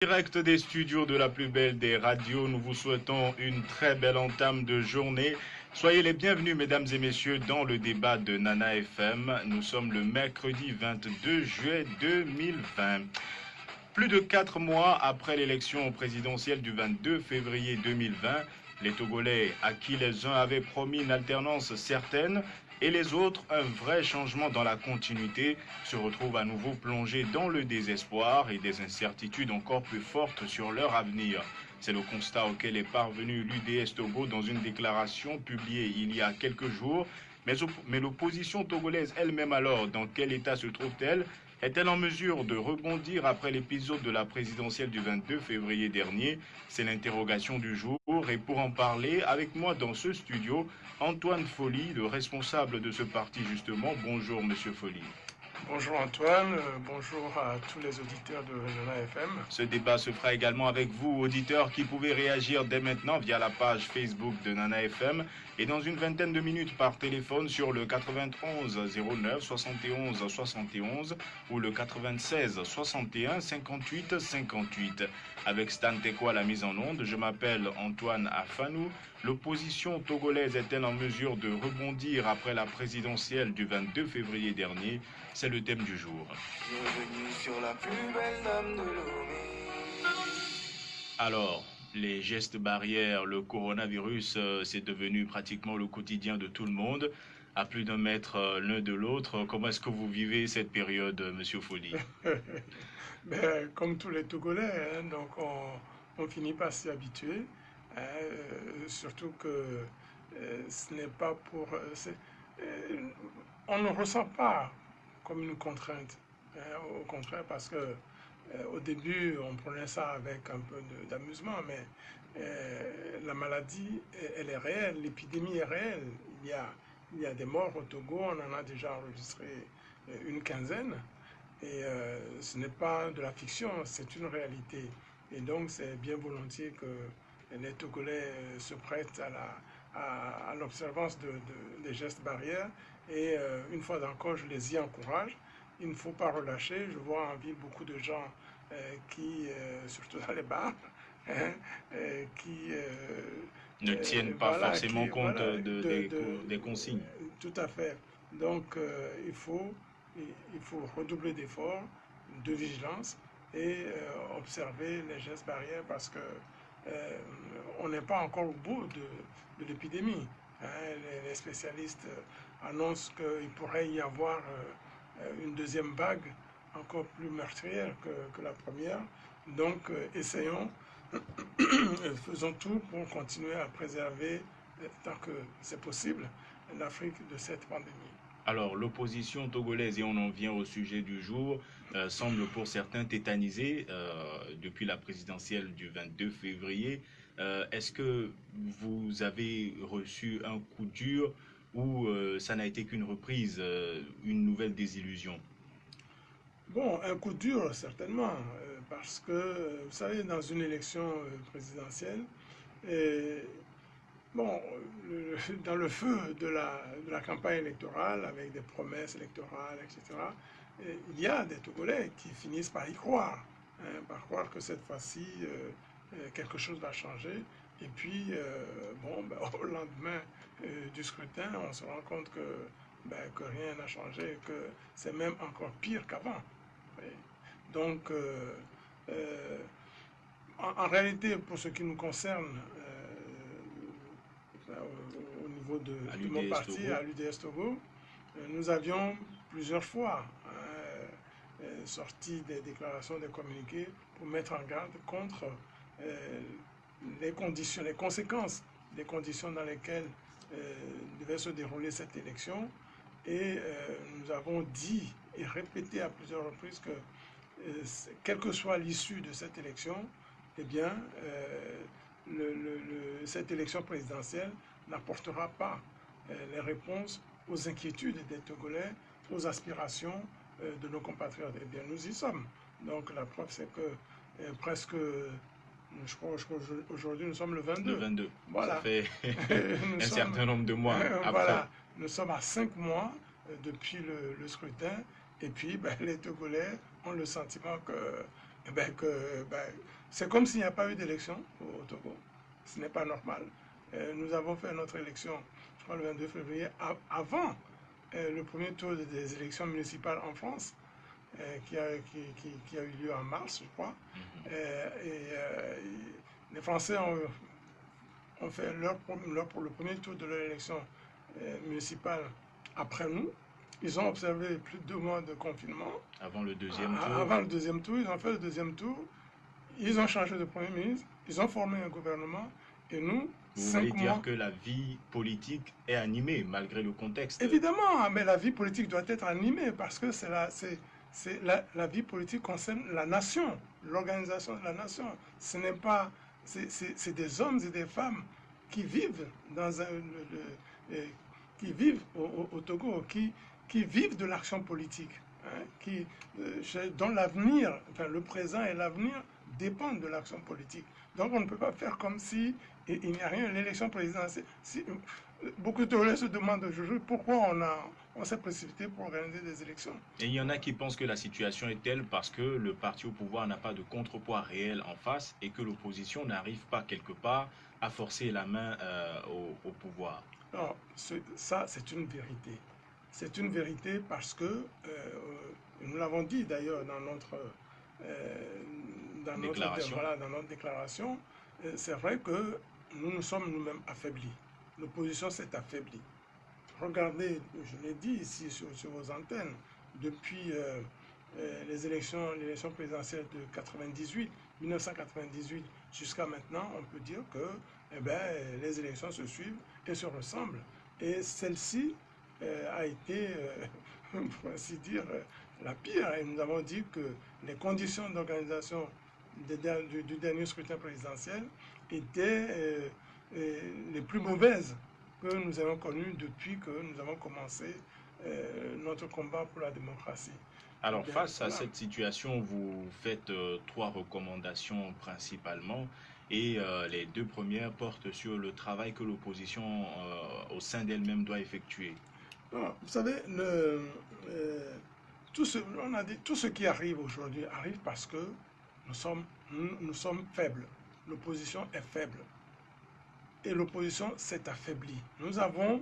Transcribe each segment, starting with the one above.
Direct des studios de la plus belle des radios, nous vous souhaitons une très belle entame de journée. Soyez les bienvenus, mesdames et messieurs, dans le débat de Nana FM. Nous sommes le mercredi 22 juillet 2020. Plus de 4 mois après l'élection présidentielle du 22 février 2020, les Togolais, à qui les uns avaient promis une alternance certaine et les autres un vrai changement dans la continuité, se retrouvent à nouveau plongés dans le désespoir et des incertitudes encore plus fortes sur leur avenir. C'est le constat auquel est parvenu l'UDS Togo dans une déclaration publiée il y a quelques jours. Mais l'opposition togolaise elle-même alors, dans quel état se trouve-t-elle? Est-elle en mesure de rebondir après l'épisode de la présidentielle du 22 février dernier? C'est l'interrogation du jour et pour en parler avec moi dans ce studio, Antoine Folly, le responsable de ce parti justement. Bonjour Monsieur Folly. Bonjour Antoine, bonjour à tous les auditeurs de Nana FM. Ce débat se fera également avec vous, auditeurs, qui pouvez réagir dès maintenant via la page Facebook de Nana FM et dans une vingtaine de minutes par téléphone sur le 91 09 71 71 ou le 96 61 58 58. Avec Stan Teko à la mise en onde, je m'appelle Antoine Afanou. L'opposition togolaise est-elle en mesure de rebondir après la présidentielle du 22 février dernier? C'est le thème du jour. Bienvenue sur la plus belle dame de Lomé. Alors, les gestes barrières, le coronavirus, c'est devenu pratiquement le quotidien de tout le monde, à plus d'un mètre l'un de l'autre. Comment est-ce que vous vivez cette période, Monsieur Folly? Comme tous les Togolais, hein, donc on finit par s'y habituer, hein, surtout que ce n'est pas pour... euh, on ne ressent pas comme une contrainte, hein, au contraire, parce que au début, on prenait ça avec un peu d'amusement, mais la maladie, elle est réelle, l'épidémie est réelle. Il y a, il y a des morts au Togo, on en a déjà enregistré une quinzaine, et ce n'est pas de la fiction, c'est une réalité. Et donc, c'est bien volontiers que les Togolais se prêtent à l'observance des gestes barrières. Et une fois encore, je les y encourage. Il ne faut pas relâcher. Je vois en ville beaucoup de gens qui, surtout dans les bars, hein, qui Ne tiennent pas voilà, forcément compte des consignes. tout à fait. Donc, il faut redoubler d'efforts, de vigilance et observer les gestes barrières parce que on n'est pas encore au bout de l'épidémie. Hein. Les spécialistes annoncent qu'il pourrait y avoir une deuxième vague encore plus meurtrière que la première. Donc, essayons, faisons tout pour continuer à préserver, tant que c'est possible, l'Afrique de cette pandémie. Alors, l'opposition togolaise, et on en vient au sujet du jour, semble pour certains tétanisée depuis la présidentielle du 22 février. Est-ce que vous avez reçu un coup dur ou ça n'a été qu'une reprise, une nouvelle désillusion? Bon, un coup dur, certainement, parce que, vous savez, dans une élection présidentielle, et, bon, dans le feu de la campagne électorale, avec des promesses électorales, etc., il y a des Togolais qui finissent par y croire, hein, par croire que cette fois-ci, quelque chose va changer. Et puis, bon, ben, au lendemain du scrutin, on se rend compte que rien n'a changé, que c'est même encore pire qu'avant. Oui. Donc, euh, en réalité, pour ce qui nous concerne, au niveau de mon À parti, Togo. à l'UDS Togo, nous avions plusieurs fois sorti des déclarations, des communiqués pour mettre en garde contre euh, les conditions, les conséquences des conditions dans lesquelles devait se dérouler cette élection. Et nous avons dit et répété à plusieurs reprises que quelle que soit l'issue de cette élection, eh bien, cette élection présidentielle n'apportera pas les réponses aux inquiétudes des Togolais, aux aspirations de nos compatriotes. Eh bien, nous y sommes. Donc, la preuve, c'est que presque, je crois qu'aujourd'hui, nous sommes le Le 22. 22. Ça Voilà. fait Nous un sommes, certain nombre de mois après. voilà, nous sommes à 5 mois depuis le scrutin. Et puis, ben, les Togolais ont le sentiment eh ben, c'est comme s'il n'y a pas eu d'élection au Togo. Ce n'est pas normal. Nous avons fait notre élection, je crois, le 22 février, avant le premier tour des élections municipales en France, qui a eu lieu en mars, je crois. Les Français ont fait le premier tour de leur élection municipale après nous. Ils ont observé plus de 2 mois de confinement. Avant le deuxième tour. Avant le deuxième tour, ils ont fait le deuxième tour. Ils ont changé de Premier ministre. Ils ont formé un gouvernement. Et nous, vous voulez dire que la vie politique est animée malgré le contexte? Évidemment, mais la vie politique doit être animée parce que la vie politique concerne la nation, l'organisation de la nation. Ce n'est pas, c'est des hommes et des femmes qui vivent qui vivent au Togo, qui vivent de l'action politique, hein, dont l'avenir, enfin le présent et l'avenir dépendent de l'action politique. Donc on ne peut pas faire comme si il n'y a rien. L'élection présidentielle, beaucoup de Togolais se demandent aujourd'hui pourquoi on s'est précipité pour organiser des élections. Et il y en a qui pensent que la situation est telle parce que le parti au pouvoir n'a pas de contrepoids réel en face et que l'opposition n'arrive pas quelque part à forcer la main au pouvoir. Alors, ça, c'est une vérité. C'est une vérité parce que, nous l'avons dit d'ailleurs dans notre déclaration, c'est vrai que nous nous sommes nous-mêmes affaiblis. L'opposition s'est affaiblie. Regardez, je l'ai dit ici sur vos antennes, depuis les élections présidentielles de 1998 jusqu'à maintenant, on peut dire que les élections se suivent et se ressemblent. Et celle-ci a été, pour ainsi dire, la pire. Et nous avons dit que les conditions d'organisation du dernier scrutin présidentiel étaient les plus mauvaises que nous avons connues depuis que nous avons commencé notre combat pour la démocratie. Alors, face à cette situation, vous faites 3 recommandations principalement. Et les 2 premières portent sur le travail que l'opposition au sein d'elle-même doit effectuer. Non, vous savez, tout ce qui arrive aujourd'hui arrive parce que nous sommes faibles. L'opposition est faible. Et l'opposition s'est affaiblie. Nous avons,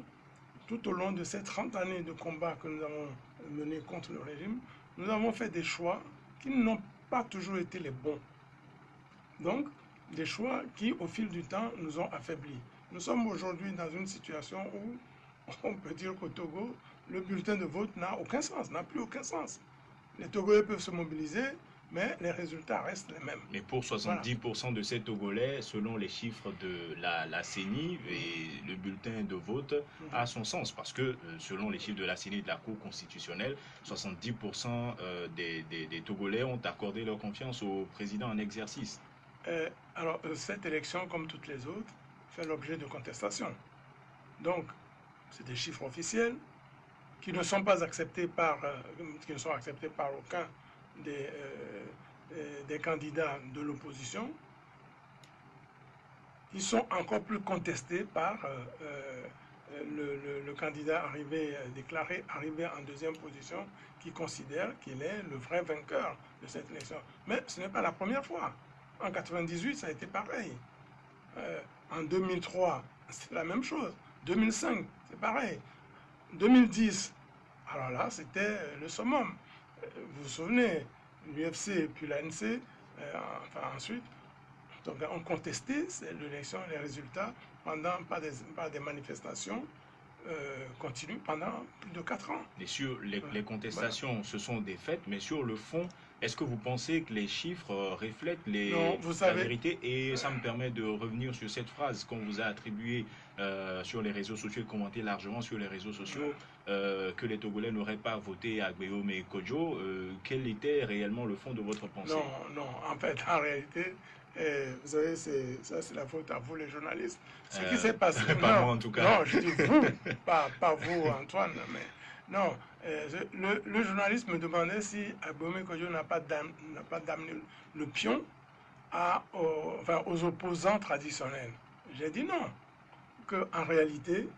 tout au long de ces 30 années de combat que nous avons menés contre le régime, nous avons fait des choix qui n'ont pas toujours été les bons. Donc, des choix qui, au fil du temps, nous ont affaiblis. Nous sommes aujourd'hui dans une situation où on peut dire qu'au Togo, le bulletin de vote n'a aucun sens, n'a plus aucun sens. Les Togolais peuvent se mobiliser, mais les résultats restent les mêmes. Mais pour 70% de ces Togolais, selon les chiffres de la CENI, et le bulletin de vote a son sens, parce que selon les chiffres de la CENI et de la Cour constitutionnelle, 70% des Togolais ont accordé leur confiance au président en exercice. Alors, cette élection, comme toutes les autres, fait l'objet de contestations. Donc, c'est des chiffres officiels qui ne sont pas acceptés par aucun des candidats de l'opposition. Ils sont encore plus contestés par le candidat déclaré arrivé en 2e position, qui considère qu'il est le vrai vainqueur de cette élection. Mais ce n'est pas la première fois. En 1998, ça a été pareil. En 2003, c'est la même chose. 2005, c'est pareil. 2010, alors là, c'était le summum. Vous vous souvenez, l'UFC puis l'ANC, ensuite, donc, ont contesté l'élection, les résultats, par des manifestations continues pendant plus de 4 ans. Et sur les contestations, ce sont des faits, mais sur le fond, est-ce que vous pensez que les chiffres reflètent la vérité? Et ça me permet de revenir sur cette phrase qu'on vous a attribuée sur les réseaux sociaux et commentée largement sur les réseaux sociaux, que les Togolais n'auraient pas voté à Guillaume et Kodjo. Quel était réellement le fond de votre pensée? Non, en fait, en réalité, vous savez, ça c'est la faute à vous les journalistes. Ce qui s'est passé... Pas moi en tout cas. Non, je dis vous, pas vous Antoine, mais... Non, le journaliste me demandait si Guillaume Kodjo n'a pas d'amener le pion aux opposants traditionnels. J'ai dit non, qu'en réalité,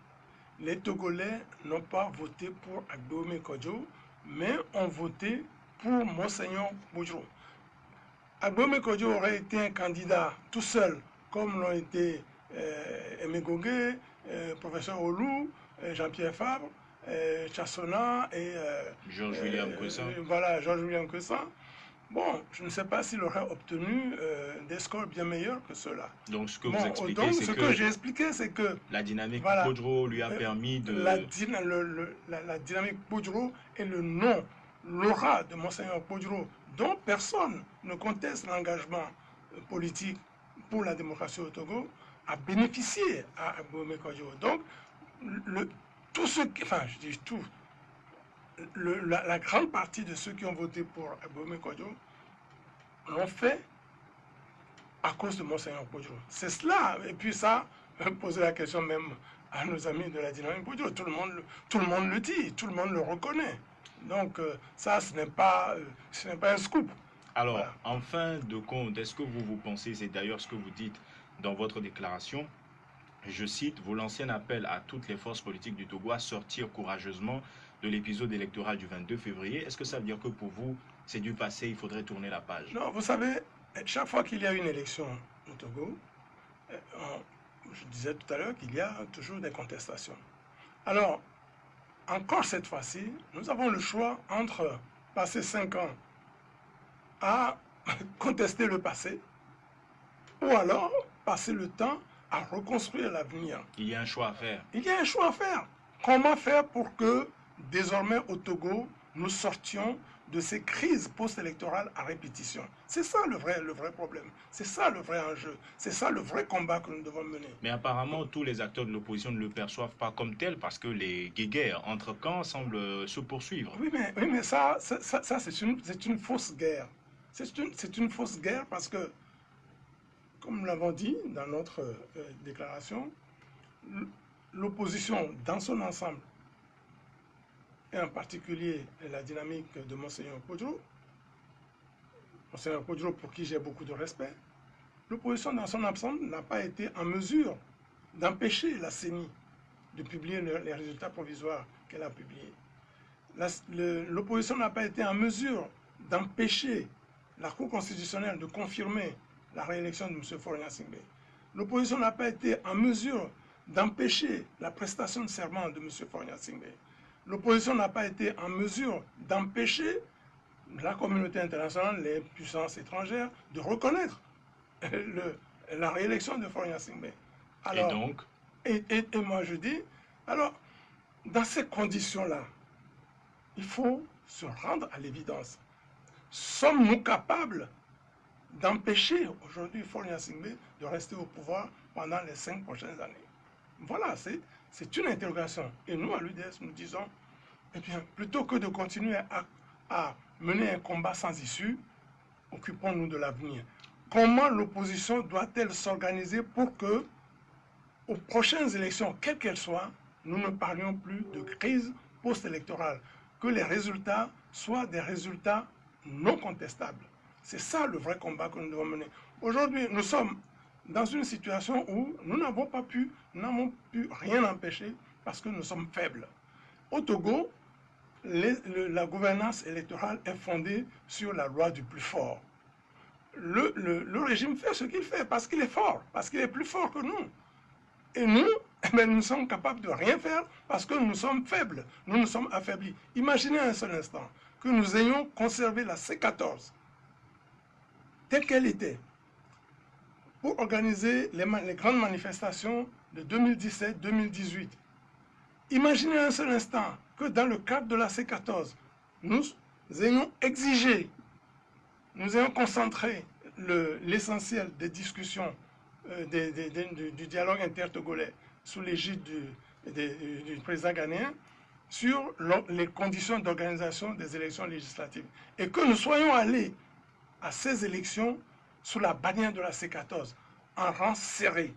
les Togolais n'ont pas voté pour Guillaume Kodjo, mais ont voté pour Monseigneur Boudjou. Agbome Kodjo aurait été un candidat tout seul, comme l'ont été Aimé Gogué, professeur Olou, Jean-Pierre Fabre, Chassona et Georges William Kwesa. voilà, Georges William Kwesa. Bon, je ne sais pas s'il aurait obtenu des scores bien meilleurs que ceux-là. Donc ce que Bon, vous expliquez, donc c'est ce que j'ai expliqué, c'est que la dynamique voilà, Kodjo lui a permis de... la dynamique Kodjo et le nom, l'aura de Monseigneur Kodjo, dont personne ne conteste l'engagement politique pour la démocratie au Togo, a bénéficié à Agbome Kodjo. Donc, tout ce qui, enfin, je dis tout, la grande partie de ceux qui ont voté pour Agbome Kodjo l'ont fait à cause de Monseigneur Kodjo. C'est cela. Et puis ça, poser la question même à nos amis de la dynamique Kodjo. Tout le monde le dit, tout le monde le reconnaît. Donc ça, ce n'est pas un scoop. Alors, Voilà. en fin de compte, est-ce que vous pensez, c'est d'ailleurs ce que vous dites dans votre déclaration, je cite, vous lancez un appel à toutes les forces politiques du Togo à sortir courageusement de l'épisode électoral du 22 février. Est-ce que ça veut dire que pour vous, c'est du passé, il faudrait tourner la page? Non, vous savez, chaque fois qu'il y a une élection au Togo, je disais tout à l'heure qu'il y a toujours des contestations. Alors, encore cette fois-ci, nous avons le choix entre passer 5 ans à contester le passé ou alors passer le temps à reconstruire l'avenir. Il y a un choix à faire. Il y a un choix à faire. Comment faire pour que désormais au Togo, nous sortions de ces crises post-électorales à répétition? C'est ça le vrai problème. C'est ça le vrai enjeu. C'est ça le vrai combat que nous devons mener. Mais apparemment, tous les acteurs de l'opposition ne le perçoivent pas comme tel parce que les guéguerres entre camps semblent se poursuivre. Oui, mais ça c'est une fausse guerre. C'est une fausse guerre parce que, comme nous l'avons dit dans notre déclaration, l'opposition dans son ensemble, et en particulier la dynamique de Monseigneur Kodjo pour qui j'ai beaucoup de respect, l'opposition dans son ensemble n'a pas été en mesure d'empêcher la CENI de publier les résultats provisoires qu'elle a publiés. L'opposition n'a pas été en mesure d'empêcher la Cour constitutionnelle de confirmer la réélection de M. Faure Gnassingbé. L'opposition n'a pas été en mesure d'empêcher la prestation de serment de M. Faure Gnassingbé. L'opposition n'a pas été en mesure d'empêcher la communauté internationale, les puissances étrangères, de reconnaître la réélection de Faure Gnassingbé. Et donc et moi je dis, alors, dans ces conditions-là, il faut se rendre à l'évidence. Sommes-nous capables d'empêcher aujourd'hui Faure Gnassingbé de rester au pouvoir pendant les 5 prochaines années? Voilà, c'est une interrogation. Et nous, à l'UDS, nous disons, eh bien, plutôt que de continuer à mener un combat sans issue, occupons-nous de l'avenir. Comment l'opposition doit-elle s'organiser pour que, aux prochaines élections, quelles qu'elles soient, nous ne parlions plus de crise post-électorale, que les résultats soient des résultats non contestables. C'est ça le vrai combat que nous devons mener. Aujourd'hui, nous sommes dans une situation où nous n'avons pu rien empêcher parce que nous sommes faibles. Au Togo, la gouvernance électorale est fondée sur la loi du plus fort. Le régime fait ce qu'il fait parce qu'il est fort, parce qu'il est plus fort que nous. Et nous, nous sommes capables de rien faire parce que nous sommes faibles, nous nous sommes affaiblis. Imaginez un seul instant que nous ayons conservé la C14 telle qu'elle était pour organiser les grandes manifestations de 2017-2018. Imaginez un seul instant que dans le cadre de la C14, nous ayons exigé, nous ayons concentré l'essentiel des discussions du dialogue intertogolais sous l'égide du président ghanéen sur les conditions d'organisation des élections législatives. Et que nous soyons allés à ces élections sous la bannière de la C14, en rang serré.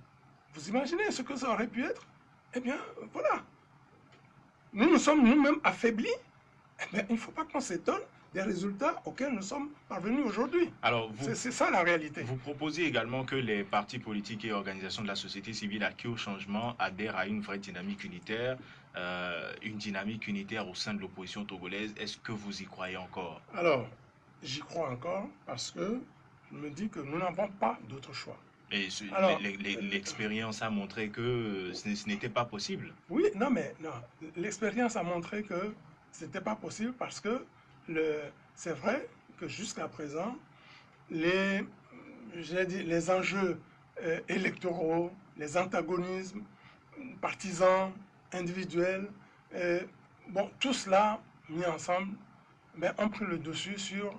Vous imaginez ce que ça aurait pu être? Eh bien, voilà. Nous nous sommes nous-mêmes affaiblis. Eh bien, il ne faut pas qu'on s'étonne des résultats auxquels nous sommes parvenus aujourd'hui. Alors, c'est ça la réalité. Vous proposez également que les partis politiques et organisations de la société civile acquis au changement adhèrent à une vraie dynamique unitaire, au sein de l'opposition togolaise. Est-ce que vous y croyez encore? Alors, j'y crois encore parce que je me dis que nous n'avons pas d'autre choix. Et Alors, l'expérience a montré que ce n'était pas possible. oui, non, mais non, l'expérience a montré que ce n'était pas possible parce que c'est vrai que jusqu'à présent, les enjeux électoraux, les antagonismes partisans, individuels, bon, tout cela mis ensemble, ben, ont pris le dessus sur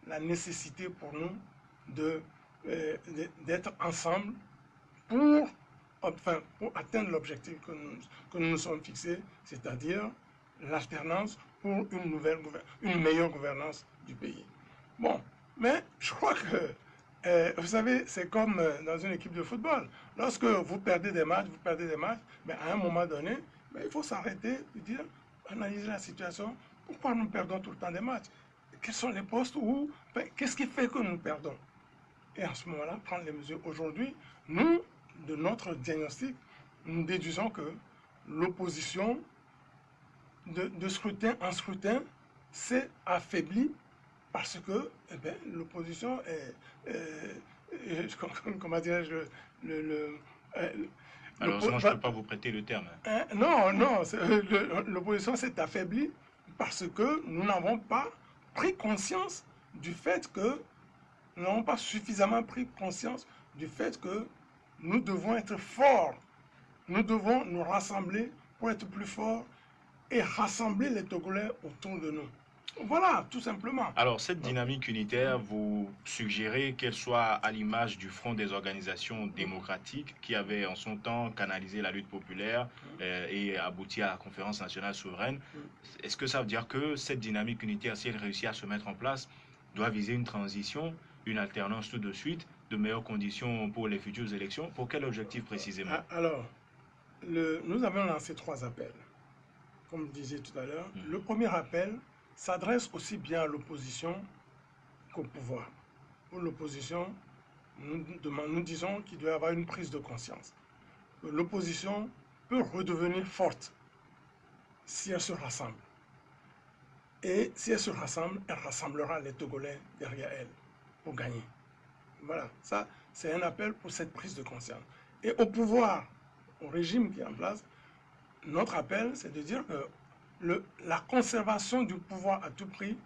la nécessité pour nous d'être ensemble pour, pour atteindre l'objectif que nous nous sommes fixés, c'est-à-dire l'alternance pour une meilleure gouvernance du pays. Bon, mais je crois que, vous savez, c'est comme dans une équipe de football. Lorsque vous perdez des matchs, mais à un moment donné, il faut s'arrêter et dire, analyser la situation. Pourquoi nous perdons tout le temps des matchs? Quels sont les postes où, qu'est-ce qui fait que nous perdons? Et à ce moment-là, prendre les mesures. Aujourd'hui, nous, de notre diagnostic, nous déduisons que l'opposition de scrutin en scrutin s'est affaiblie parce que l'opposition est, comment dirais-je, Malheureusement, je ne peux pas vous prêter le terme. Non, l'opposition s'est affaiblie parce que nous n'avons pas pris conscience du fait que nous n'avons pas suffisamment pris conscience du fait que nous devons être forts. Nous devons nous rassembler pour être plus forts et rassembler les Togolais autour de nous. Voilà, tout simplement. Alors, cette dynamique unitaire, vous suggérez qu'elle soit à l'image du Front des organisations démocratiques qui avait en son temps canalisé la lutte populaire et abouti à la conférence nationale souveraine. Est-ce que ça veut dire que cette dynamique unitaire, si elle réussit à se mettre en place, doit viser une transition, une alternance tout de suite, de meilleures conditions pour les futures élections? Pour quel objectif précisément? Alors, nous avons lancé 3 appels. Comme je disais tout à l'heure, le premier appel s'adresse aussi bien à l'opposition qu'au pouvoir. Pour l'opposition, nous disons qu'il doit y avoir une prise de conscience. L'opposition peut redevenir forte si elle se rassemble. Et si elle se rassemble, elle rassemblera les Togolais derrière elle pour gagner. Voilà, ça c'est un appel pour cette prise de conscience. Et au pouvoir, au régime qui est en place, notre appel c'est de dire que la conservation du pouvoir à tout prix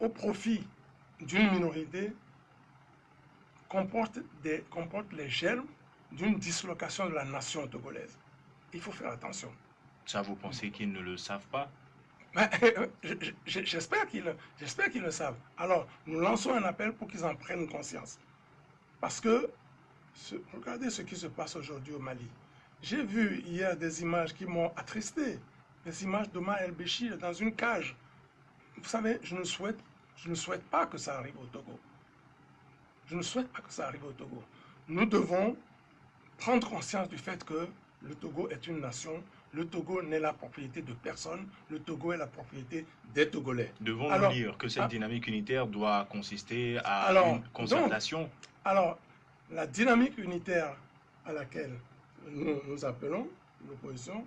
au profit d'une minorité comporte les germes d'une dislocation de la nation togolaise. Il faut faire attention. Ça, vous pensez qu'ils ne le savent pas? J'espère qu'ils le savent. Alors, nous lançons un appel pour qu'ils en prennent conscience. Parce que, regardez ce qui se passe aujourd'hui au Mali. J'ai vu hier des images qui m'ont attristé. Des images d'Omar El-Béchir dans une cage. Vous savez, je ne souhaite pas que ça arrive au Togo. Je ne souhaite pas que ça arrive au Togo. Nous devons prendre conscience du fait que le Togo est une nation. Le Togo n'est la propriété de personne. Le Togo est la propriété des Togolais. Devons-nous dire que cette dynamique unitaire doit consister à une concertation? Alors, la dynamique unitaire à laquelle nous appelons l'opposition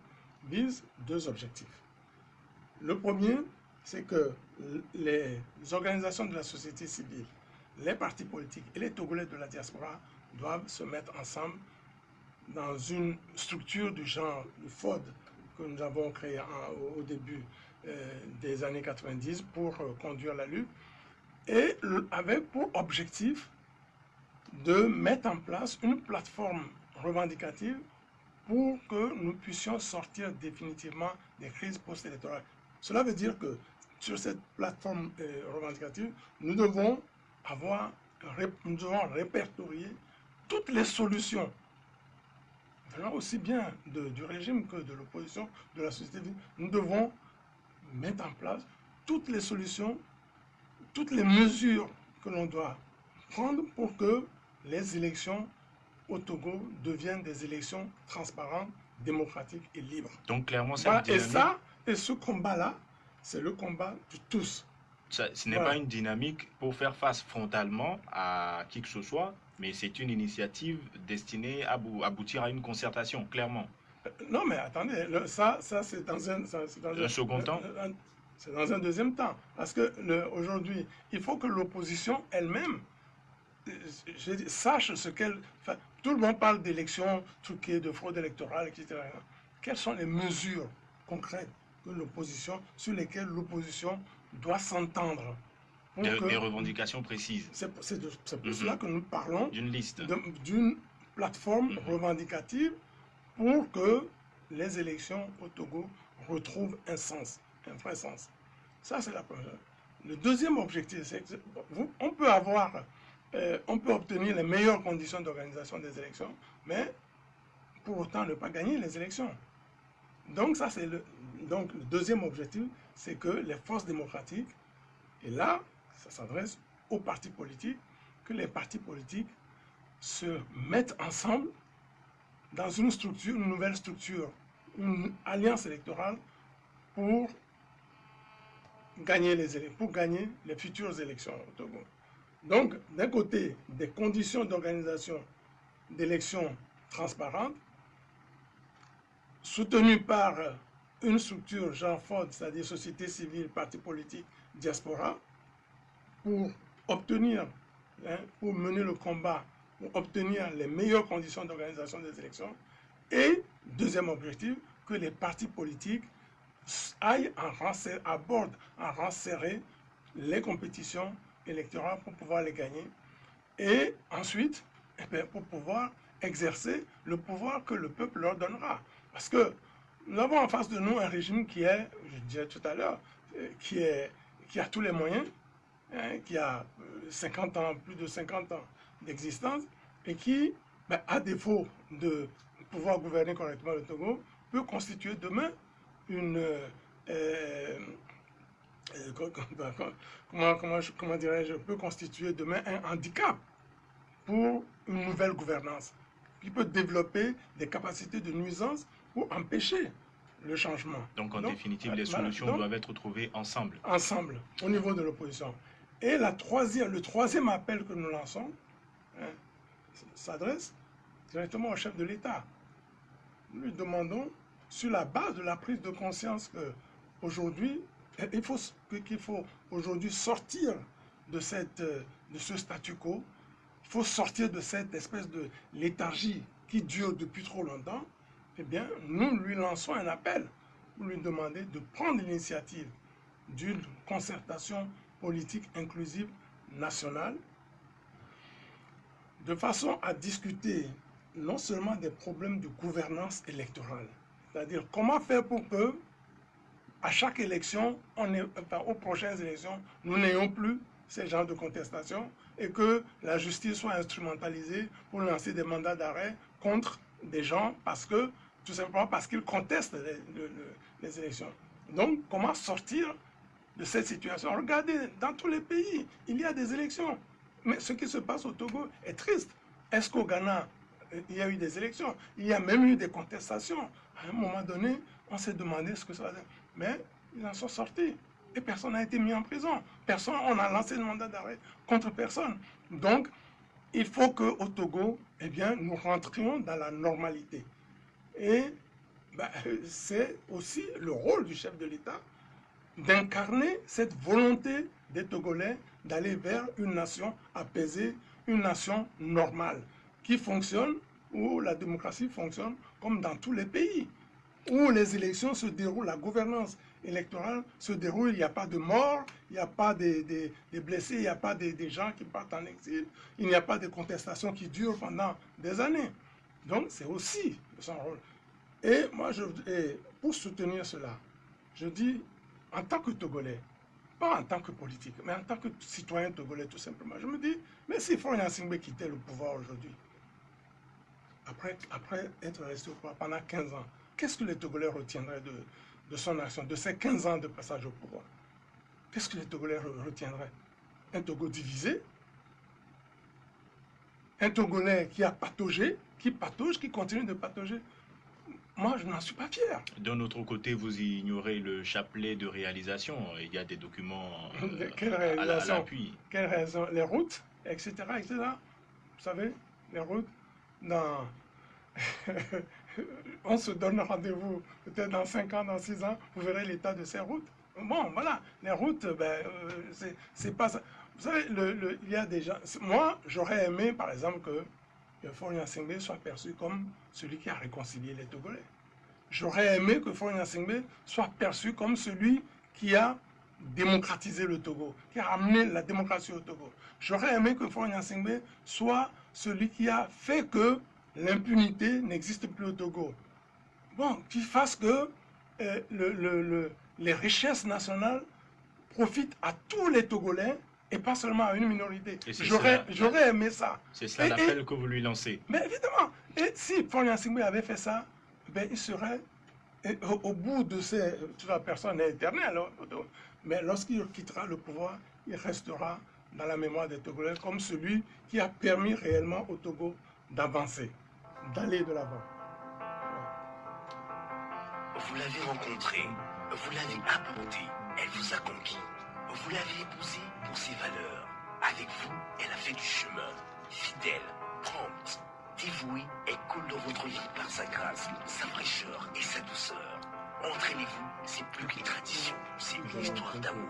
vise 2 objectifs. Le premier, c'est que les organisations de la société civile, les partis politiques et les Togolais de la diaspora doivent se mettre ensemble dans une structure du genre du FOD que nous avons créé au début des années 90 pour conduire la lutte et avec pour objectif de mettre en place une plateforme revendicative pour que nous puissions sortir définitivement des crises post-électorales. Cela veut dire que sur cette plateforme revendicative, nous devons répertorier toutes les solutions, venant aussi bien du régime que de l'opposition, de la société civile. Nous devons mettre en place toutes les solutions, toutes les mesures que l'on doit prendre pour que les élections au Togo deviennent des élections transparentes, démocratiques et libres. Donc clairement, cette dynamique... Et ce combat-là, c'est le combat de tous. Ce n'est pas une dynamique pour faire face frontalement à qui que ce soit, mais c'est une initiative destinée à aboutir à une concertation, clairement. Non, mais attendez, ça c'est dans un second temps. C'est dans un deuxième temps. Parce que aujourd'hui, il faut que l'opposition elle-même sache ce qu'elle... Enfin, tout le monde parle d'élections truquées, de fraude électorale, etc. Quelles sont les mesures concrètes sur lesquelles l'opposition doit s'entendre pour Des revendications précises. C'est pour cela que nous parlons d'une liste, d'une plateforme revendicative pour que les élections au Togo retrouvent un sens, un vrai sens. Ça, c'est la première. Le deuxième objectif, c'est qu'on peut on peut obtenir les meilleures conditions d'organisation des élections, mais pour autant ne pas gagner les élections. Donc, le deuxième objectif, c'est que les forces démocratiques, et là, ça s'adresse aux partis politiques, que les partis politiques se mettent ensemble dans une nouvelle structure, une alliance électorale pour gagner les futures élections au Togo. Donc, d'un côté, des conditions d'organisation d'élections transparentes, soutenues par une structure genre FOD, c'est-à-dire société civile, parti politique, diaspora, pour obtenir, pour mener le combat, pour obtenir les meilleures conditions d'organisation des élections. Et, deuxième objectif, que les partis politiques abordent en rang serré les compétitions électorales pour pouvoir les gagner. Et ensuite, pour pouvoir exercer le pouvoir que le peuple leur donnera. Parce que nous avons en face de nous un régime qui est, je disais tout à l'heure, qui a tous les moyens, qui a 50 ans, plus de 50 ans d'existence, et qui, à défaut de pouvoir gouverner correctement le Togo, peut constituer demain comment dirais-je, peut constituer demain un handicap pour une nouvelle gouvernance, qui peut développer des capacités de nuisance pour empêcher le changement. Donc, en définitive, les solutions doivent être trouvées ensemble. Ensemble, au niveau de l'opposition. Et le troisième appel que nous lançons s'adresse directement au chef de l'État. Nous lui demandons, sur la base de la prise de conscience qu'aujourd'hui, qu'il faut aujourd'hui sortir de ce statu quo, il faut sortir de cette espèce de léthargie qui dure depuis trop longtemps, eh bien, nous lui lançons un appel pour lui demander de prendre l'initiative d'une concertation politique inclusive nationale, de façon à discuter non seulement des problèmes de gouvernance électorale, c'est-à-dire comment faire pour que, à chaque élection, aux prochaines élections, nous n'ayons plus ces genres de contestation et que la justice soit instrumentalisée pour lancer des mandats d'arrêt contre des gens tout simplement parce qu'ils contestent les élections. Donc, comment sortir de cette situation? Regardez, dans tous les pays, il y a des élections. Mais ce qui se passe au Togo est triste. Est-ce qu'au Ghana, il y a eu des élections? Il y a même eu des contestations. À un moment donné, on s'est demandé ce que ça va être. Mais ils en sont sortis. Et personne n'a été mis en prison. On a lancé le mandat d'arrêt contre personne. Donc, il faut qu'au Togo, eh bien, nous rentrions dans la normalité. Et c'est aussi le rôle du chef de l'État d'incarner cette volonté des Togolais d'aller vers une nation apaisée, une nation normale, qui fonctionne, où la démocratie fonctionne comme dans tous les pays, où les élections se déroulent, la gouvernance électorale se déroule, il n'y a pas de morts, il n'y a pas des blessés, il n'y a pas des gens qui partent en exil, il n'y a pas de contestations qui durent pendant des années. Donc c'est aussi son rôle. Et moi, pour soutenir cela, je dis, en tant que Togolais, pas en tant que politique, mais en tant que citoyen togolais tout simplement, je me dis, mais si Faure Gnassingbé quittait le pouvoir aujourd'hui, après être resté au pouvoir pendant 15 ans, qu'est-ce que les Togolais retiendraient de son action, de ces 15 ans de passage au pouvoir? Qu'est-ce que les Togolais retiendraient? Un Togo divisé, un Togolais qui a pataugé, qui patauge, qui continue de patauger. Moi, je n'en suis pas fier. D'un autre côté, vous ignorez le chapelet de réalisation. Il y a des documents à l'appui. Quelle raison? Les routes, etc., etc. Vous savez, les routes, on se donne rendez-vous peut-être dans 5 ans, dans 6 ans, vous verrez l'état de ces routes. Bon, voilà, les routes, c'est pas ça. Vous savez, il y a des gens... Moi, j'aurais aimé, par exemple, que Faure Gnassingbé soit perçu comme celui qui a réconcilié les Togolais. J'aurais aimé que Faure Gnassingbé soit perçu comme celui qui a démocratisé le Togo, qui a ramené la démocratie au Togo. J'aurais aimé que Faure Gnassingbé soit celui qui a fait que l'impunité n'existe plus au Togo. Bon, qui fasse que les richesses nationales profitent à tous les Togolais et pas seulement à une minorité. J'aurais aimé ça. C'est ça l'appel que vous lui lancez. Mais évidemment, et si Faure Gnassingbé avait fait ça, ben, il serait, au bout de ces... La personne est éternelle, mais lorsqu'il quittera le pouvoir, il restera dans la mémoire des Togolais comme celui qui a permis réellement au Togo d'avancer, d'aller de l'avant. Vous l'avez rencontrée, vous l'avez abordée, elle vous a conquis. Vous l'avez épousée pour ses valeurs. Avec vous, elle a fait du chemin. Fidèle, prompte, dévouée, elle coule dans votre vie par sa grâce, sa fraîcheur et sa douceur. Entraînez-vous, c'est plus qu'une tradition, c'est une histoire d'amour.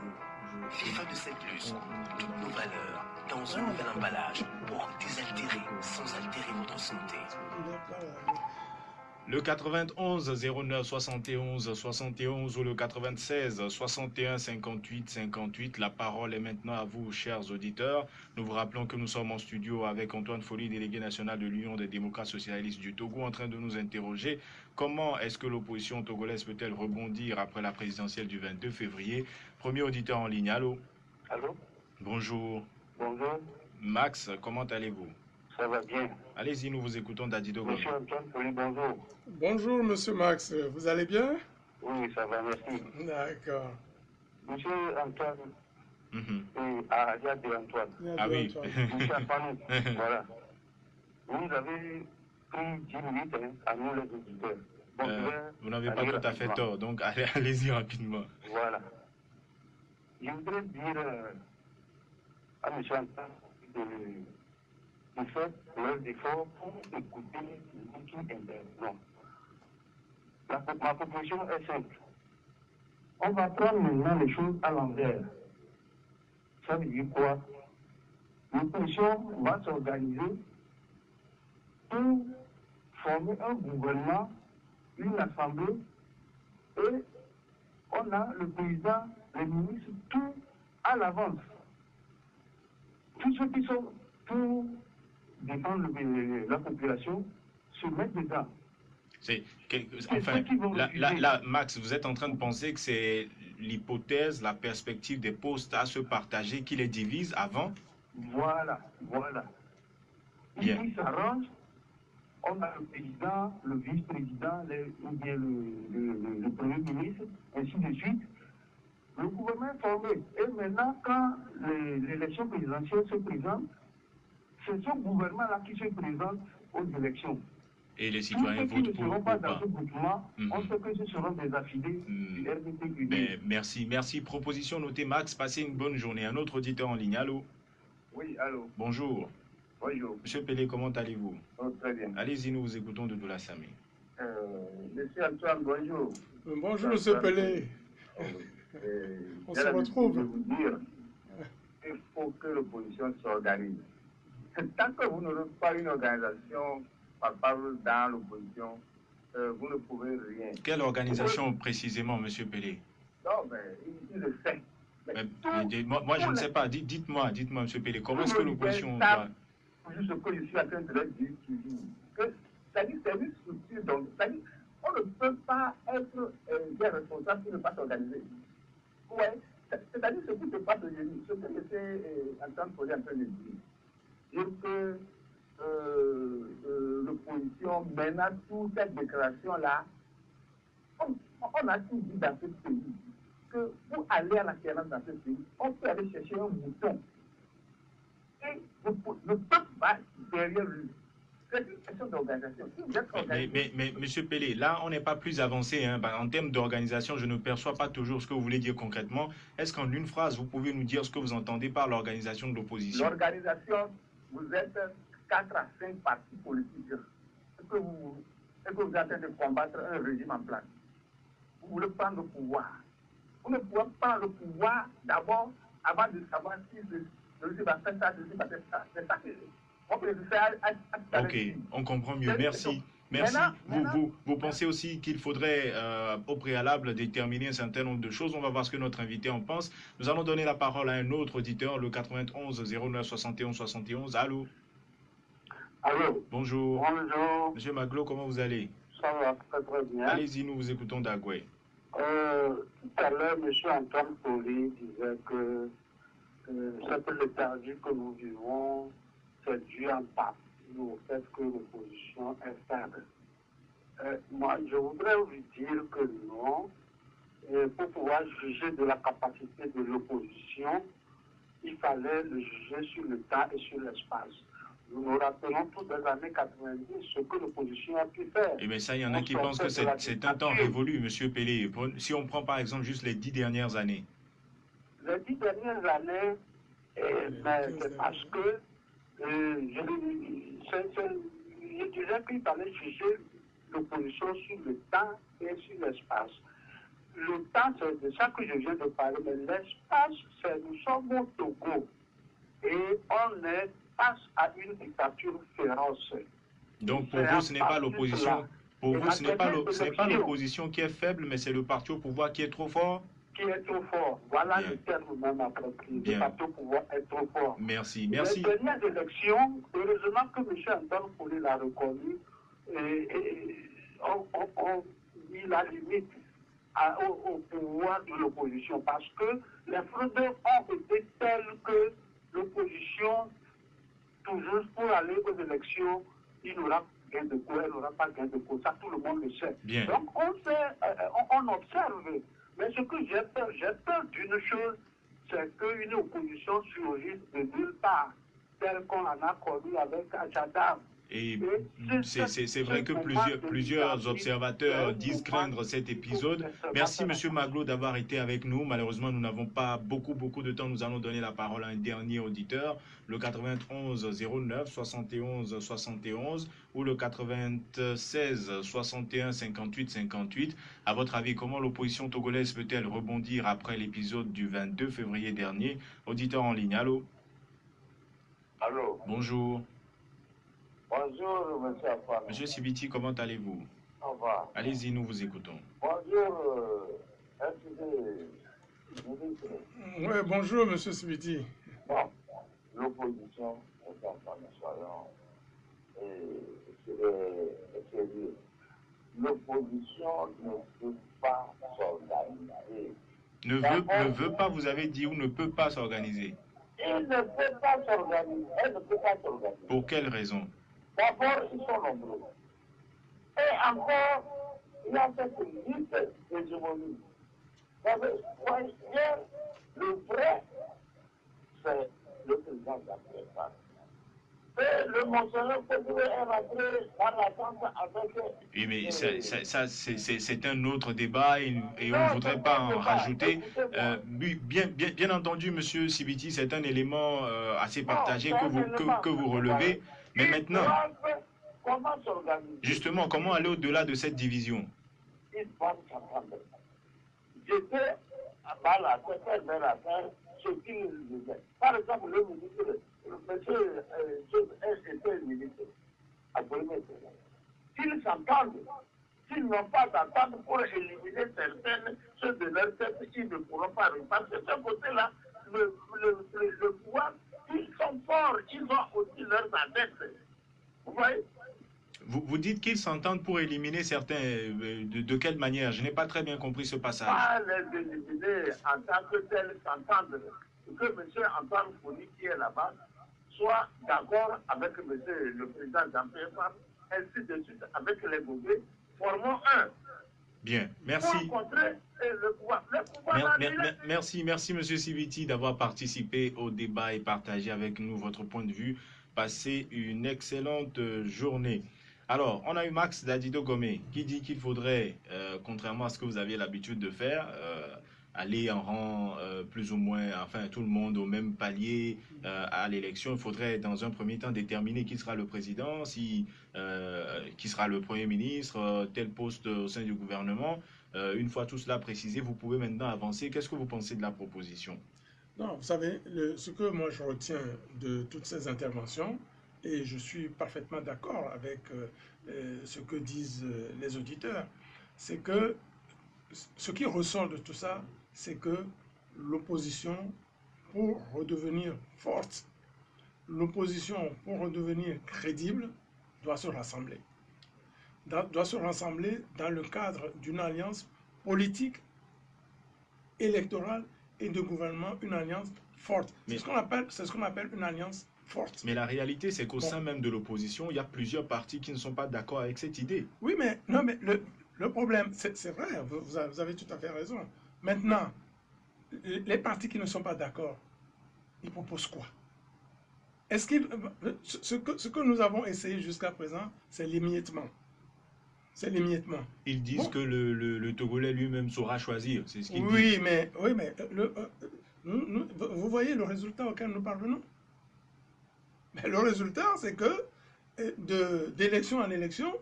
FIFA de cette luce, toutes nos valeurs, dans un nouvel emballage, pour désaltérer sans altérer votre santé. Le 91 09 71 71 ou le 96 61 58 58. La parole est maintenant à vous, chers auditeurs. Nous vous rappelons que nous sommes en studio avec Antoine Folly, délégué national de l'Union des démocrates socialistes du Togo, en train de nous interroger comment est-ce que l'opposition togolaise peut-elle rebondir après la présidentielle du 22 février. Premier auditeur en ligne, allô? Allô? Bonjour. Bonjour. Max, comment allez-vous? Ça va bien. Allez-y, nous vous écoutons d'Adido. Monsieur Antoine Folly, bonjour. Bonjour, monsieur Max. Vous allez bien? Oui, ça va, merci. D'accord. Monsieur Antoine, il y a deux Antoine. Ah oui. Monsieur Antoine, voilà. Vous avez pris 10 minutes à nous les auditeurs. Bon, vous n'avez pas tout à fait tort, donc allez-y rapidement. Voilà. Je voudrais dire à monsieur Antoine de faire leurs efforts pour écouter qui intervient. Ma proposition est simple. On va prendre maintenant les choses à l'envers. Ça veut dire quoi? L'opposition va s'organiser pour former un gouvernement, une assemblée, et on a le président, les ministres, tout à l'avance. Tous ceux qui sont pour défendre la population se mettent dedans. Enfin, là, Max, vous êtes en train de penser que c'est l'hypothèse, la perspective des postes à se partager qui les divise avant? Voilà. Ils s'arrangent. On a le président, le vice-président, ou bien le premier ministre, ainsi de suite. Le gouvernement est formé. Et maintenant, quand l'élection présidentielle se présente, c'est ce gouvernement-là qui se présente aux élections. Et les citoyens votent pour ou pas. Dans ce groupement, on sait que ce seront des affiliés du RDT. Merci. Proposition notée, Max. Passez une bonne journée. Un autre auditeur en ligne. Allô? Oui, allô. Bonjour. Bonjour. Monsieur Pelé, comment allez-vous? Oh, très bien. Allez-y, nous vous écoutons de Doula-Samé. Monsieur Antoine, bonjour. Bonjour, monsieur Pelé. On se retrouve. Je veux vous dire, il faut que l'opposition s'organise. Tant que vous n'aurez pas une organisation palpable dans l'opposition, vous ne pouvez rien. Quelle organisation précisément, monsieur Pelé? Non, mais il le fait. Moi, je ne sais pas. Dites-moi, monsieur Pelé, comment est-ce que l'opposition doit... Juste ce que je suis en train de leur dire toujours. C'est-à-dire, c'est une structure, donc, c'est-à-dire, on ne peut pas être des responsables qui ne pas s'organiser. Ouais, c'est-à-dire ce qui se passe aujourd'hui, ce que j'étais en train de dire que l'opposition, maintenant, toute cette déclaration-là, on a tout dit dans ce pays, que pour aller à la terrasse dans ce pays, on peut aller chercher un bouton. Et le peuple va derrière lui. C'est une question d'organisation. Si vous êtes organisé... mais monsieur Pelé, là, on n'est pas plus avancé. En termes d'organisation, je ne perçois pas toujours ce que vous voulez dire concrètement. Est-ce qu'en une phrase, vous pouvez nous dire ce que vous entendez par l'organisation de l'opposition? L'organisation, vous êtes 4 à 5 partis politiques. Est-ce que vous êtes en train de combattre un régime en place? Vous voulez prendre le pouvoir. Vous ne pouvez pas prendre le pouvoir d'abord avant de savoir si je vais faire ça, je vais faire ça. C'est ça que on peut faire Ok, on comprend mieux. Merci. Merci. Vous pensez aussi qu'il faudrait au préalable déterminer un certain nombre de choses. On va voir ce que notre invité en pense. Nous allons donner la parole à un autre auditeur, le 91 09 71 71. Allô? Allô? Bonjour. Bonjour. Monsieur Maglo, comment vous allez? Ça va très très bien. Allez-y, nous vous écoutons d'Agoué. Tout à l'heure, M. Antoine Poli disait que cette léthargie que nous vivons, c'est dû en partie au fait que l'opposition est faible. Moi, je voudrais vous dire que non. Pour pouvoir juger de la capacité de l'opposition, il fallait le juger sur le temps et sur l'espace. Nous nous rappelons toutes les années 90 ce que l'opposition a pu faire. Eh bien, ça, il y en a qui pensent que c'est un temps révolu, M. Pélé. Si on prend par exemple juste les 10 dernières années. Les 10 dernières années, c'est parce que je dirais qu'il fallait juger l'opposition sur le temps et sur l'espace. Le temps, c'est de ça que je viens de parler, mais l'espace, c'est nous sommes au Togo et on est face à une dictature féroce. Donc pour vous, ce n'est pas l'opposition. Pour vous, ce n'est pas l'opposition qui est faible, mais c'est le parti au pouvoir qui est trop fort. Qui est trop fort. Voilà le terme même approprié. Le parti au pouvoir est trop fort. Merci. Les dernières élections, heureusement que M. Antoine Poli l'a reconnu, on mis la limite au pouvoir de l'opposition parce que les fraudeurs ont été tels que l'opposition, toujours pour aller aux élections, il n'aura gain de cause, elle n'aura pas gain de cause. Ça, tout le monde le sait. Bien. Donc, on observe. Mais ce que j'ai peur d'une chose, c'est qu'une opposition surgisse de nulle part, telle qu'on en a connu avec Achadam. Et c'est vrai que plusieurs observateurs disent craindre cet épisode. Merci, M. Maglo, d'avoir été avec nous. Malheureusement, nous n'avons pas beaucoup de temps. Nous allons donner la parole à un dernier auditeur, le 91 09 71 71 ou le 96 61 58 58. À votre avis, comment l'opposition togolaise peut-elle rebondir après l'épisode du 22 février dernier? Auditeur en ligne, allô? Allô? Bonjour. Bonjour, M. Afan. Monsieur Sibiti, comment allez-vous? Au revoir. Allez-y, nous vous écoutons. Bonjour, Oui, bonjour, M. Sibiti. Bon, l'opposition, sérieux. L'opposition ne peut pas s'organiser. Ne veut pas, vous avez dit, ou ne peut pas s'organiser? Il ne peut pas s'organiser. Elle ne peut pas s'organiser. Pour quelle raison? D'abord, ils sont nombreux. Et encore, il y a cette liste d'hégémonie. Vous savez, le vrai, c'est le président de la République. Et le monseigneur Kodoué est rentré dans l'attente avec... Oui, mais ça c'est un autre débat et on ne voudrait pas en rajouter. Bien entendu, Monsieur Sibiti, c'est un élément assez partagé que vous relevez. Mais maintenant, justement, comment aller au-delà de cette division? Ils doivent s'entendre. J'étais à la terre, ce qu'il disait. Par exemple, le ministre, monsieur était ministre à Bolivie. S'ils s'entendent, s'ils n'ont pas d'entente pour éliminer certaines, ceux de leur tête, ils ne pourront pas. Parce que ce côté-là, le pouvoir, ils sont forts, ils ont aussi leurs adeptes. Vous voyez? Vous dites qu'ils s'entendent pour éliminer certains. De quelle manière? Je n'ai pas très bien compris ce passage. Pas les éliminer en tant que tels s'entendent. Que M. Antoine Founi, qui est là-bas, soit d'accord avec le président Jean-Pierre Farm, ainsi de suite avec les Gobés, formons un. Bien, merci. Pour contrer le pouvoir. Merci, M. Sibiti, d'avoir participé au débat et partagé avec nous votre point de vue. Passez une excellente journée. Alors, on a eu Max Dadido Gomé qui dit qu'il faudrait, contrairement à ce que vous aviez l'habitude de faire, aller en rang plus ou moins, enfin tout le monde au même palier à l'élection. Il faudrait dans un premier temps déterminer qui sera le président, qui sera le Premier ministre, tel poste au sein du gouvernement. Une fois tout cela précisé, vous pouvez maintenant avancer. Qu'est-ce que vous pensez de la proposition? Non, vous savez, ce que moi je retiens de toutes ces interventions, et je suis parfaitement d'accord avec ce que disent les auditeurs, c'est que ce qui ressort de tout ça, c'est que l'opposition, pour redevenir forte, l'opposition, pour redevenir crédible, doit se rassembler. Doit se rassembler dans le cadre d'une alliance politique, électorale et de gouvernement, une alliance forte. C'est ce qu'on appelle une alliance forte. Mais la réalité, c'est qu'au Bon. sein même de l'opposition, il y a plusieurs partis qui ne sont pas d'accord avec cette idée. Oui, mais, non, mais le problème, c'est vrai, vous avez tout à fait raison. Maintenant, les partis qui ne sont pas d'accord, ils proposent quoi? Est-ce qu'ils, ce que nous avons essayé jusqu'à présent, c'est l'émiettement. C'est l'émiettement. Ils disent Bon. que le Togolais lui-même saura choisir. C'est ce qu'ils disent. Oui, mais vous voyez le résultat auquel nous parvenons? Mais le résultat, c'est que d'élection en élection,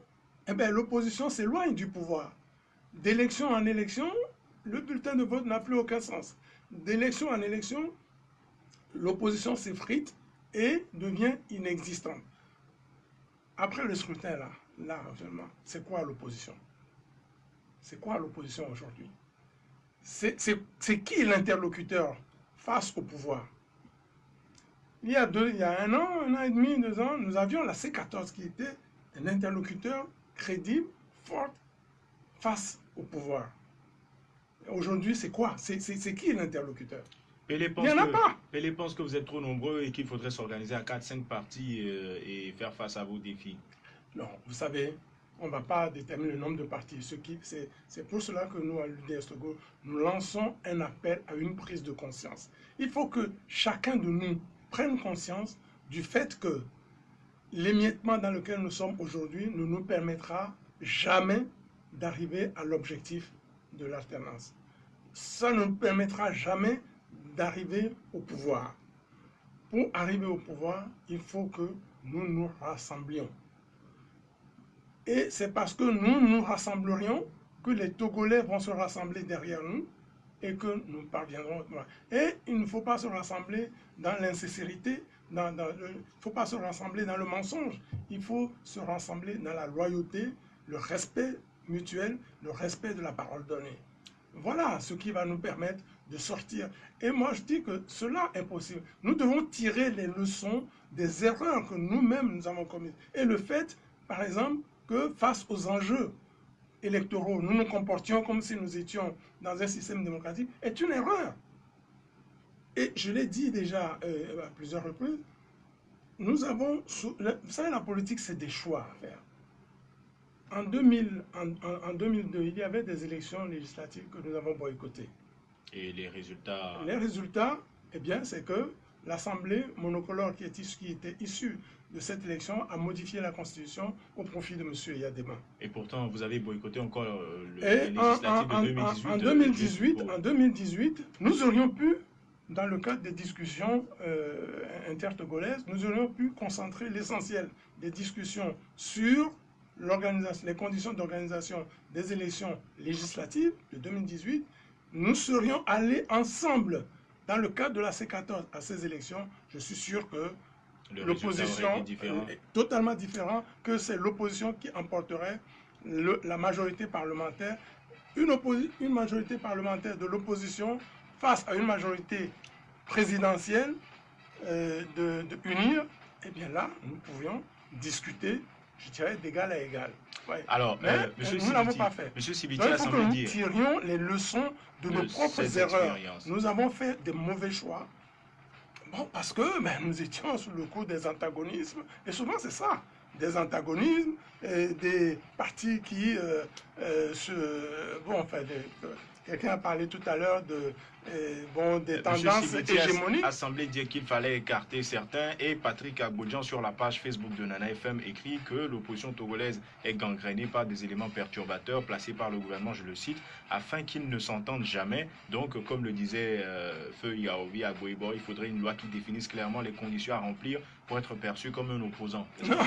eh ben, l'opposition s'éloigne du pouvoir. D'élection en élection, le bulletin de vote n'a plus aucun sens. D'élection en élection, l'opposition s'effrite et devient inexistante. Après le scrutin, là, actuellement, c'est quoi l'opposition? C'est quoi l'opposition aujourd'hui? C'est qui l'interlocuteur face au pouvoir? Il y a un an et demi, 2 ans, nous avions la C14 qui était un interlocuteur crédible, fort, face au pouvoir. Aujourd'hui, c'est quoi? C'est qui l'interlocuteur? Pelé Il n'y en a pas. Pelé pense que vous êtes trop nombreux et qu'il faudrait s'organiser à 4-5 partis et faire face à vos défis. Non, vous savez, on ne va pas déterminer le nombre de partis. C'est pour cela que nous, à l'UDS Togo, nous lançons un appel à une prise de conscience. Il faut que chacun de nous prenne conscience du fait que l'émiettement dans lequel nous sommes aujourd'hui ne nous permettra jamais d'arriver à l'objectif de l'alternance. Ça ne nous permettra jamais d'arriver au pouvoir. Pour arriver au pouvoir, il faut que nous nous rassemblions. Et c'est parce que nous nous rassemblerions que les Togolais vont se rassembler derrière nous et que nous parviendrons au pouvoir. Et il ne faut pas se rassembler dans l'insincérité, il ne faut pas se rassembler dans le mensonge. Il faut se rassembler dans la loyauté, le respect mutuel, le respect de la parole donnée. Voilà ce qui va nous permettre de sortir. Et moi, je dis que cela est possible. Nous devons tirer les leçons des erreurs que nous-mêmes nous avons commises. Et le fait, par exemple, que face aux enjeux électoraux, nous nous comportions comme si nous étions dans un système démocratique, est une erreur. Et je l'ai dit déjà à plusieurs reprises, nous avons, vous savez, la politique, c'est des choix à faire. En 2002, il y avait des élections législatives que nous avons boycottées. Et les résultats... Les résultats, eh bien, c'est que l'Assemblée monocolore qui était issue de cette élection a modifié la Constitution au profit de M. Yadema. Et pourtant, vous avez boycotté encore les législatives de 2018. En 2018, nous aurions pu, dans le cadre des discussions intertogolaises, nous aurions pu concentrer l'essentiel des discussions sur les conditions d'organisation des élections législatives de 2018. Nous serions allés ensemble dans le cadre de la C14 à ces élections. Je suis sûr que l'opposition est totalement différent, que c'est l'opposition qui emporterait la majorité parlementaire. Une majorité parlementaire de l'opposition face à une majorité présidentielle de unir, et bien là, nous pouvions discuter, je dirais, d'égal à égal. Ouais. Alors, mais nous n'avons pas fait. Monsieur Sibiti Donc, a il faut que semblé nous dire tirions les leçons de nos propres erreurs. Nous avons fait des mauvais choix. Bon, parce que nous étions sous le coup des antagonismes. Et souvent, c'est ça. Des antagonismes, des partis qui quelqu'un a parlé tout à l'heure des tendances hégémoniques. A semblé dire qu'il fallait écarter certains, et Patrick Agbodjan sur la page Facebook de Nana FM écrit que l'opposition togolaise est gangrénée par des éléments perturbateurs placés par le gouvernement, je le cite, afin qu'ils ne s'entendent jamais. Donc, comme le disait Feu Yaovi à Boïbo, il faudrait une loi qui définisse clairement les conditions à remplir pour être perçu comme un opposant. Non,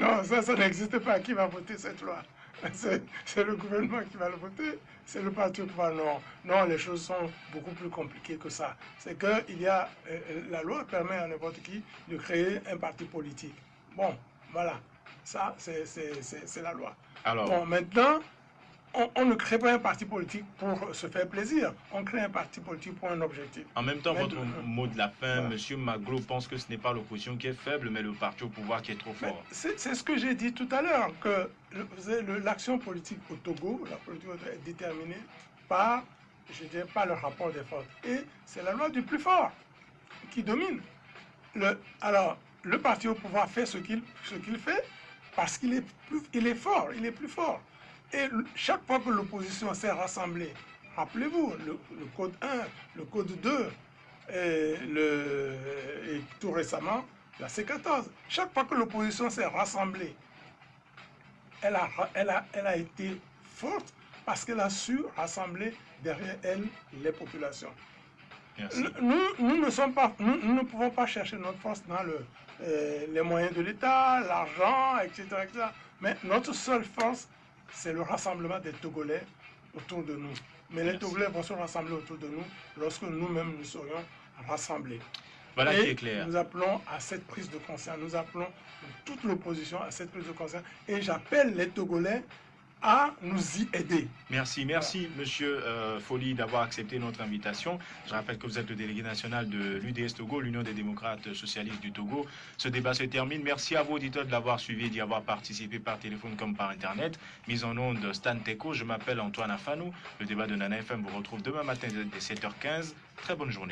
non, ça n'existe pas. Qui va voter cette loi? c'est le gouvernement qui va le voter, c'est le parti au pouvoir. Non, non, les choses sont beaucoup plus compliquées que ça. C'est que la loi permet à n'importe qui de créer un parti politique. Bon, voilà, ça c'est la loi. Alors, bon, maintenant, on ne crée pas un parti politique pour se faire plaisir. On crée un parti politique pour un objectif. En même temps, votre Maintenant, mot de la fin, voilà. M. Maglo pense que ce n'est pas l'opposition qui est faible, mais le parti au pouvoir qui est trop fort. C'est ce que j'ai dit tout à l'heure, que l'action politique au Togo, la politique est déterminée par, je dirais, par le rapport des forces. Et c'est la loi du plus fort qui domine. Alors, le parti au pouvoir fait ce qu'il fait parce qu'il est fort, il est plus fort. Et chaque fois que l'opposition s'est rassemblée, rappelez-vous, le code 1, le code 2, et tout récemment, la C14, chaque fois que l'opposition s'est rassemblée, elle a été forte parce qu'elle a su rassembler derrière elle les populations. Merci. Nous ne pouvons pas chercher notre force dans les moyens de l'État, l'argent, etc., etc. Mais notre seule force, c'est le rassemblement des Togolais autour de nous. Mais les Togolais vont se rassembler autour de nous lorsque nous-mêmes nous serions rassemblés. Voilà qui Et est clair. nous appelons à cette prise de conscience, nous appelons toute l'opposition à cette prise de conscience. Et j'appelle les Togolais à nous y aider. Merci, merci Monsieur Folly d'avoir accepté notre invitation. Je rappelle que vous êtes le délégué national de l'UDS Togo, l'Union des démocrates socialistes du Togo. Ce débat se termine. Merci à vos auditeurs de l'avoir suivi et d'y avoir participé par téléphone comme par Internet. Mise en onde Stan Teko, je m'appelle Antoine Afanou. Le débat de Nana FM vous retrouve demain matin dès 7h15. Très bonne journée.